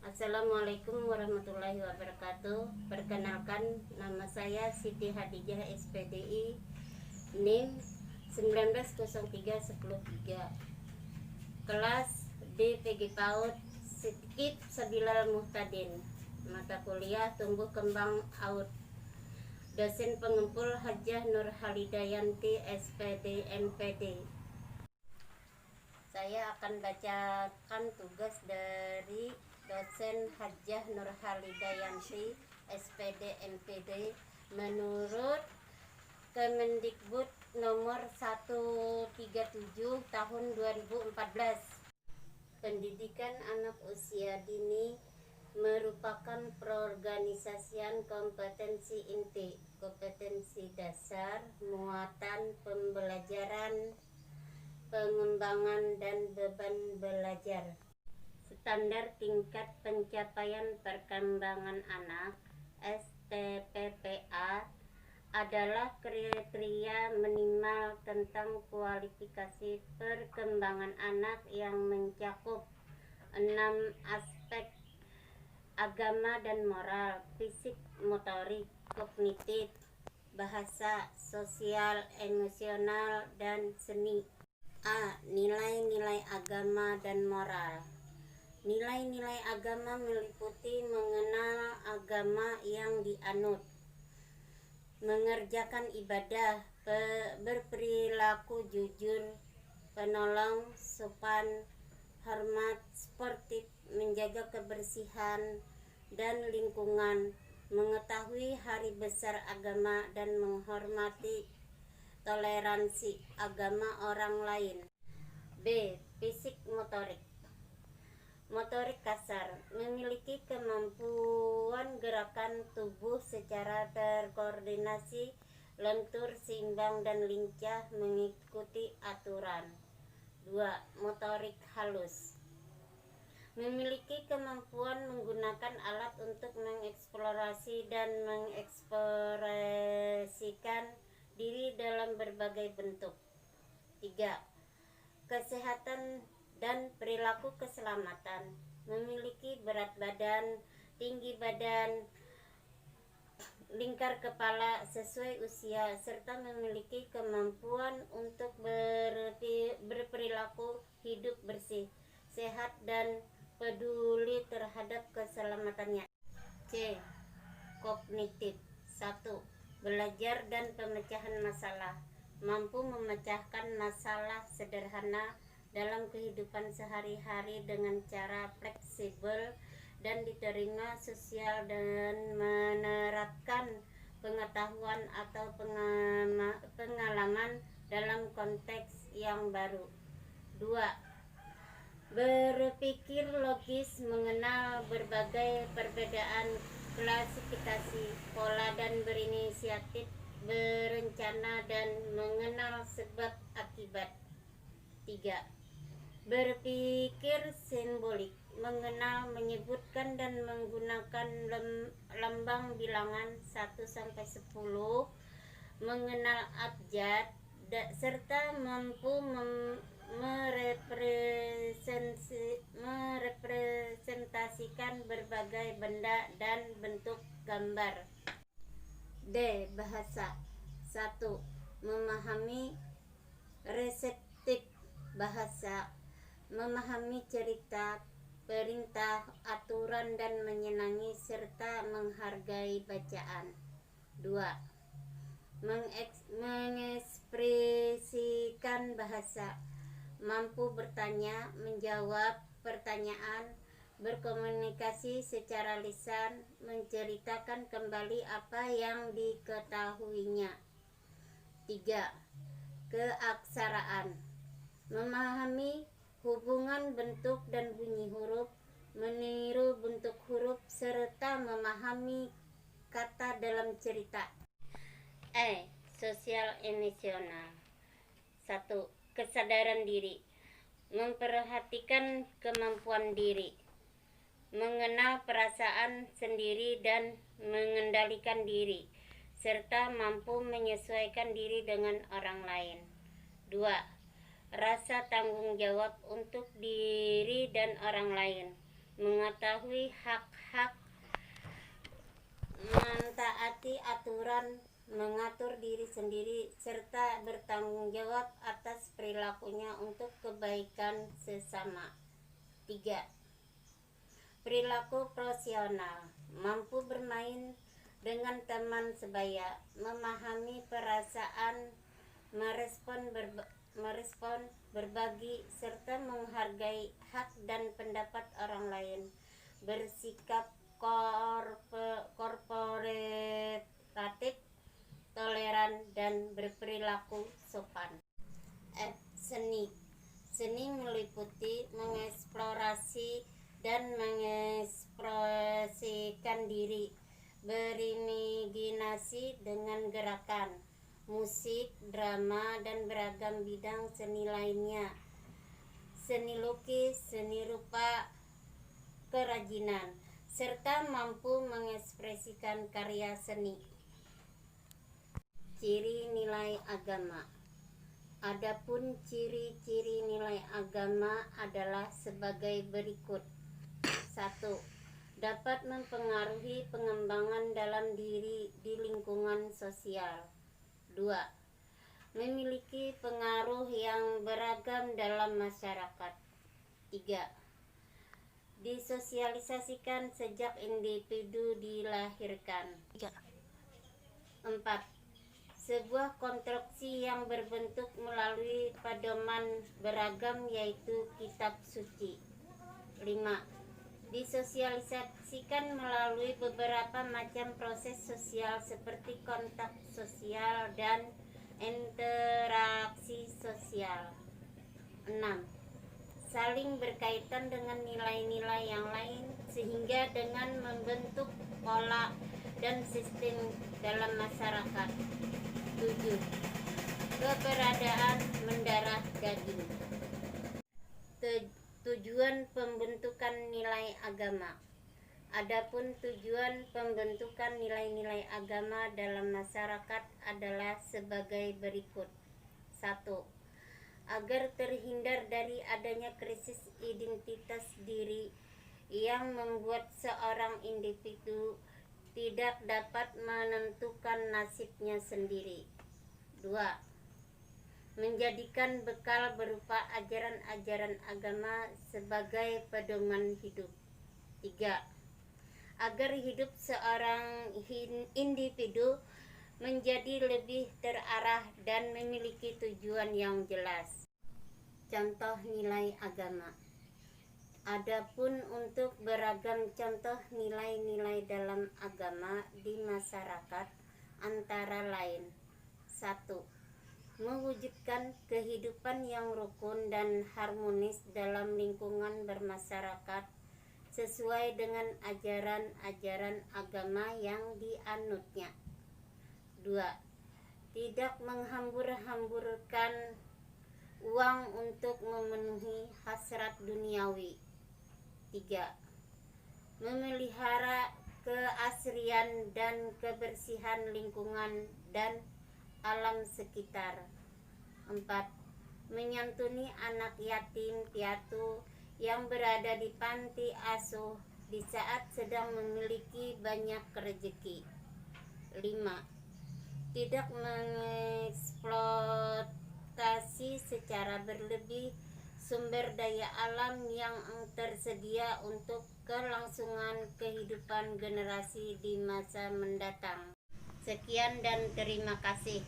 Assalamualaikum warahmatullahi wabarakatuh. Perkenalkan, nama saya Siti Hadijah SPDI, NIM 1903-103, kelas D PG PAUD Sikip Sabilal Muhtadin, mata kuliah Tumbuh Kembang AUD. Dosen pengumpul Hajah Nur Halidayanti SPD MPD. Saya akan bacakan tugas dari dosen Hajah Nur Halidayanti SPD MPD menurut Kemendikbud nomor 137 tahun 2014. Pendidikan anak usia dini merupakan perorganisasian kompetensi inti, kompetensi dasar, muatan pembelajaran, pengembangan dan beban belajar. Standar tingkat pencapaian perkembangan anak STPPA adalah kriteria minimal tentang kualifikasi perkembangan anak yang mencakup 6 aspek: agama dan moral, fisik, motorik, kognitif, bahasa, sosial, emosional, dan seni. A. Nilai-nilai agama dan moral. Nilai-nilai agama meliputi mengenal agama yang dianut, mengerjakan ibadah, berperilaku jujur, penolong, sopan, hormat, sportif, menjaga kebersihan dan lingkungan, mengetahui hari besar agama dan menghormati toleransi agama orang lain. B. Fisik motorik. Motorik kasar, memiliki kemampuan gerakan tubuh secara terkoordinasi, lentur, seimbang, dan lincah mengikuti aturan. 2. Motorik halus, memiliki kemampuan menggunakan alat untuk mengeksplorasi dan mengekspresikan diri dalam berbagai bentuk. 3. Kesehatan dan perilaku keselamatan, memiliki berat badan, tinggi badan, lingkar kepala sesuai usia, serta memiliki kemampuan untuk berperilaku hidup bersih, sehat, dan peduli terhadap keselamatannya. C. Kognitif. 1. Belajar dan pemecahan masalah, mampu memecahkan masalah sederhana dalam kehidupan sehari-hari dengan cara fleksibel dan diterima sosial dan menerapkan pengetahuan atau pengalaman dalam konteks yang baru. 2. Berpikir logis, mengenal berbagai perbedaan, klasifikasi, pola, dan berinisiatif, berencana, dan mengenal sebab akibat. 3. Berpikir simbolik, mengenal, menyebutkan, dan menggunakan lambang bilangan 1-10, mengenal abjad, serta mampu merepresentasikan berbagai benda dan bentuk gambar. D. Bahasa. 1. Memahami reseptif bahasa, memahami cerita, perintah, aturan, dan menyenangi serta menghargai bacaan. 2. Mengekspresikan bahasa, mampu bertanya, menjawab pertanyaan, berkomunikasi secara lisan, menceritakan kembali apa yang diketahuinya. 3. Keaksaraan, memahami hubungan bentuk dan bunyi huruf, meniru bentuk huruf, serta memahami kata dalam cerita. E. Sosial emosional. 1. Kesadaran diri, memperhatikan kemampuan diri, mengenal perasaan sendiri dan mengendalikan diri, serta mampu menyesuaikan diri dengan orang lain. 2. Rasa tanggung jawab untuk diri dan orang lain, mengetahui hak-hak, mentaati aturan, mengatur diri sendiri, serta bertanggung jawab atas perilakunya untuk kebaikan sesama. 3. Perilaku profesional, mampu bermain dengan teman sebaya, memahami perasaan, merespon, berbagi, serta menghargai hak dan pendapat orang lain, bersikap korporatif, toleran, dan berperilaku sopan. Seni meliputi mengeksplorasi dan mengekspresikan diri, berimajinasi dengan gerakan, musik, drama, dan beragam bidang seni lainnya. Seni lukis, seni rupa, kerajinan, serta mampu mengekspresikan karya seni. Ciri nilai agama. Adapun ciri-ciri nilai agama adalah sebagai berikut. 1. Dapat mempengaruhi pengembangan dalam diri di lingkungan sosial. 2. Memiliki pengaruh yang beragam dalam masyarakat. 3. Disosialisasikan sejak individu dilahirkan. 4. Sebuah konstruksi yang berbentuk melalui pedoman beragam, yaitu kitab suci. 5. Disosialisasikan melalui beberapa macam proses sosial seperti kontak sosial dan interaksi sosial. 6. Saling berkaitan dengan nilai-nilai yang lain sehingga dengan membentuk pola dan sistem dalam masyarakat. 7. Keberadaan mendarah daging. Tujuan pembentukan nilai agama. Adapun tujuan pembentukan nilai-nilai agama dalam masyarakat adalah sebagai berikut. 1. Agar terhindar dari adanya krisis identitas diri yang membuat seorang individu tidak dapat menentukan nasibnya sendiri. 2. Menjadikan bekal berupa ajaran-ajaran agama sebagai pedoman hidup. 3. Agar hidup seorang individu menjadi lebih terarah dan memiliki tujuan yang jelas. Contoh nilai agama. Adapun untuk beragam contoh nilai-nilai dalam agama di masyarakat antara lain. 1. Mewujudkan kehidupan yang rukun dan harmonis dalam lingkungan bermasyarakat sesuai dengan ajaran-ajaran agama yang dianutnya. 2. Tidak menghambur-hamburkan uang untuk memenuhi hasrat duniawi. 3. Memelihara keasrian dan kebersihan lingkungan dan alam sekitar. 4. Menyantuni anak yatim piatu yang berada di panti asuh di saat sedang memiliki banyak rezeki. 5. Tidak mengeksploitasi secara berlebih sumber daya alam yang tersedia untuk kelangsungan kehidupan generasi di masa mendatang. Sekian dan terima kasih.